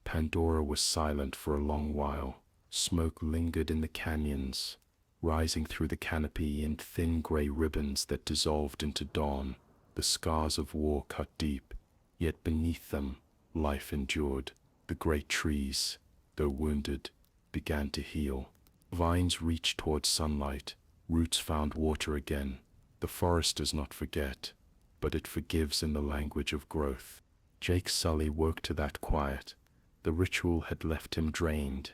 Pandora was silent for a long while. Smoke lingered in the canyons, rising through the canopy in thin gray ribbons that dissolved into dawn. The scars of war cut deep, yet beneath them, life endured. The great trees, though wounded, began to heal. Vines reached toward sunlight, roots found water again. The forest does not forget, but it forgives in the language of growth. Jake Sully woke to that quiet. The ritual had left him drained,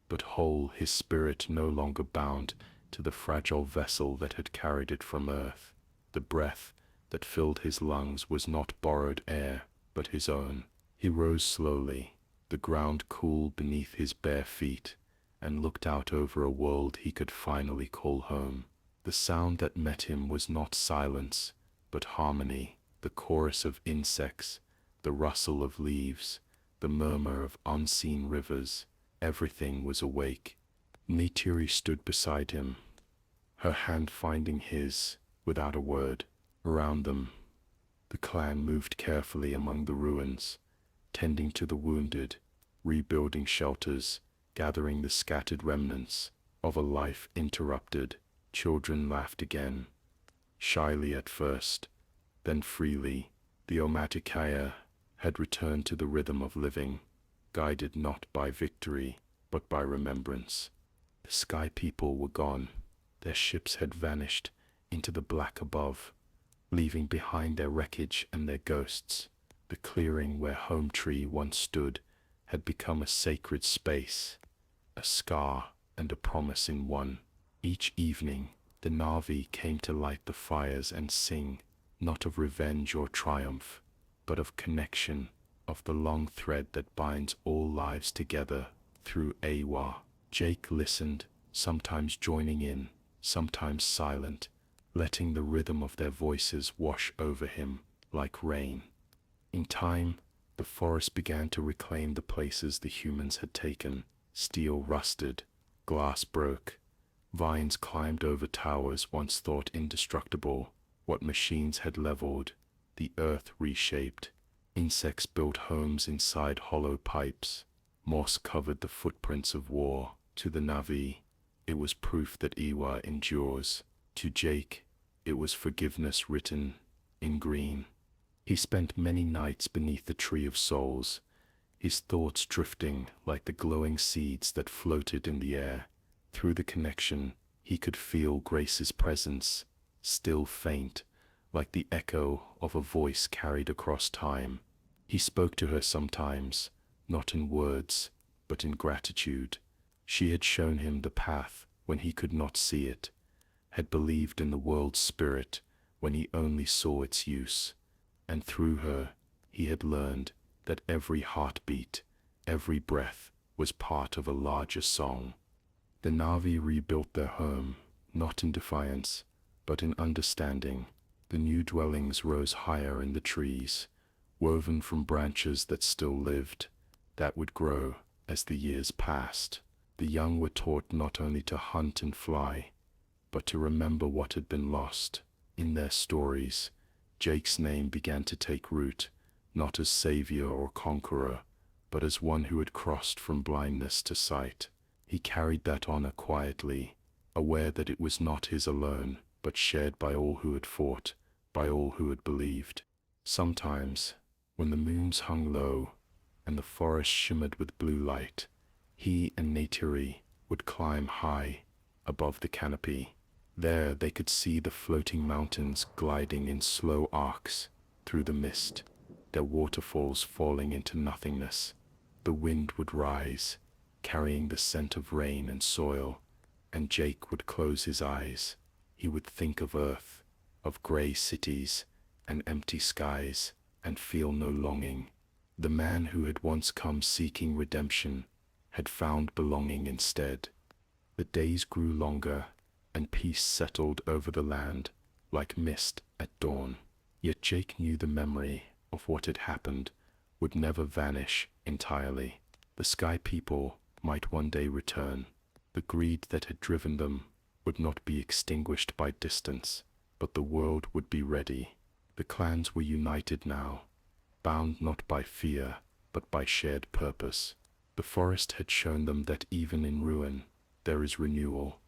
but whole, his spirit no longer bound to the fragile vessel that had carried it from earth. The breath that filled his lungs was not borrowed air, but his own. He rose slowly, the ground cool beneath his bare feet, and looked out over a world he could finally call home. The sound that met him was not silence, but harmony, the chorus of insects, the rustle of leaves, the murmur of unseen rivers. Everything was awake. Neytiri stood beside him, her hand finding his, without a word. Around them, the clan moved carefully among the ruins, tending to the wounded, rebuilding shelters, gathering the scattered remnants of a life interrupted. Children laughed again, shyly at first, then freely. The Omaticaya had returned to the rhythm of living, guided not by victory, but by remembrance. The sky people were gone. Their ships had vanished into the black above, leaving behind their wreckage and their ghosts. The clearing where Hometree once stood had become a sacred space, a scar and a promise in one. Each evening, the Na'vi came to light the fires and sing, not of revenge or triumph, but of connection, of the long thread that binds all lives together through eywa. Jake listened, sometimes joining in, sometimes silent, letting the rhythm of their voices wash over him like rain. In time, the forest began to reclaim the places the humans had taken. Steel rusted, glass broke, vines climbed over towers once thought indestructible. What machines had leveled, the earth reshaped. Insects built homes inside hollow pipes. Moss covered the footprints of war. To the Na'vi, it was proof that eywa endures. To Jake, it was forgiveness written in green. He spent many nights beneath the Tree of Souls, his thoughts drifting like the glowing seeds that floated in the air. Through the connection, he could feel Grace's presence, still faint, like the echo of a voice carried across time. He spoke to her sometimes, not in words, but in gratitude. She had shown him the path when he could not see it, had believed in the world's spirit when he only saw its use. And through her, he had learned that every heartbeat, every breath was part of a larger song. The Na'vi rebuilt their home, not in defiance, but in understanding. The new dwellings rose higher in the trees, woven from branches that still lived, that would grow as the years passed. The young were taught not only to hunt and fly, but to remember what had been lost. In their stories, Jake's name began to take root, not as savior or conqueror, but as one who had crossed from blindness to sight. He carried that honor quietly, aware that it was not his alone, but shared by all who had fought, by all who had believed. Sometimes, when the moons hung low and the forest shimmered with blue light, he and Neytiri would climb high above the canopy. There they could see the floating mountains gliding in slow arcs through the mist, their waterfalls falling into nothingness. The wind would rise, carrying the scent of rain and soil, and Jake would close his eyes. He would think of earth, of gray cities and empty skies, and feel no longing. The man who had once come seeking redemption had found belonging instead. The days grew longer, and peace settled over the land like mist at dawn. Yet Jake knew the memory of what had happened would never vanish entirely. The Sky People might one day return. The greed that had driven them would not be extinguished by distance, but the world would be ready. The clans were united now, bound not by fear, but by shared purpose. The forest had shown them that even in ruin, there is renewal.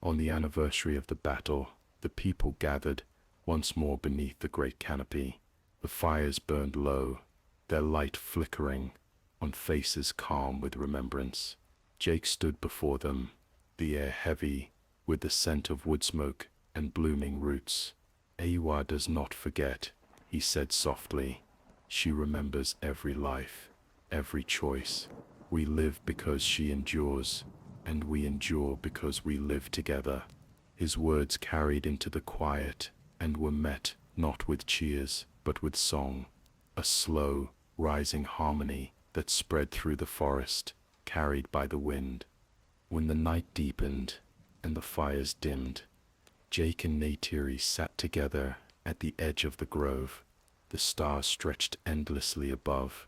On the anniversary of the battle, the people gathered once more beneath the great canopy. The fires burned low, their light flickering on faces calm with remembrance. Jake stood before them, the air heavy with the scent of wood smoke and blooming roots. Eywa does not forget, he said softly. She remembers every life, every choice. We live because she endures, and we endure because we live together. His words carried into the quiet and were met not with cheers, but with song, a slow, rising harmony that spread through the forest, carried by the wind. When the night deepened and the fires dimmed, Jake and Neytiri sat together at the edge of the grove. The stars stretched endlessly above,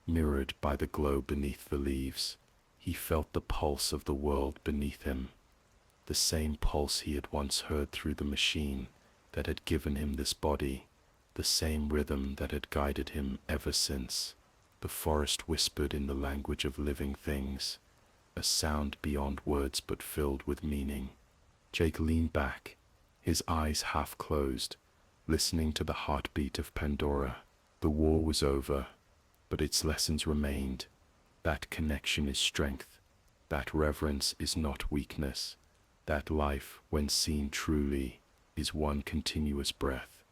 mirrored by the glow beneath the leaves. He felt the pulse of the world beneath him, the same pulse he had once heard through the machine that had given him this body, the same rhythm that had guided him ever since. The forest whispered in the language of living things, a sound beyond words but filled with meaning. Jake leaned back, his eyes half closed, listening to the heartbeat of Pandora. The war was over, but its lessons remained. That connection is strength, that reverence is not weakness, that life, when seen truly, is one continuous breath.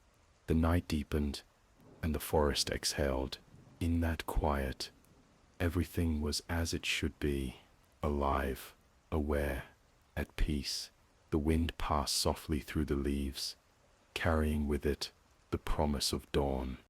The night deepened, and the forest exhaled. In that quiet, everything was as it should be, alive, aware, at peace. The wind passed softly through the leaves, carrying with it the promise of dawn.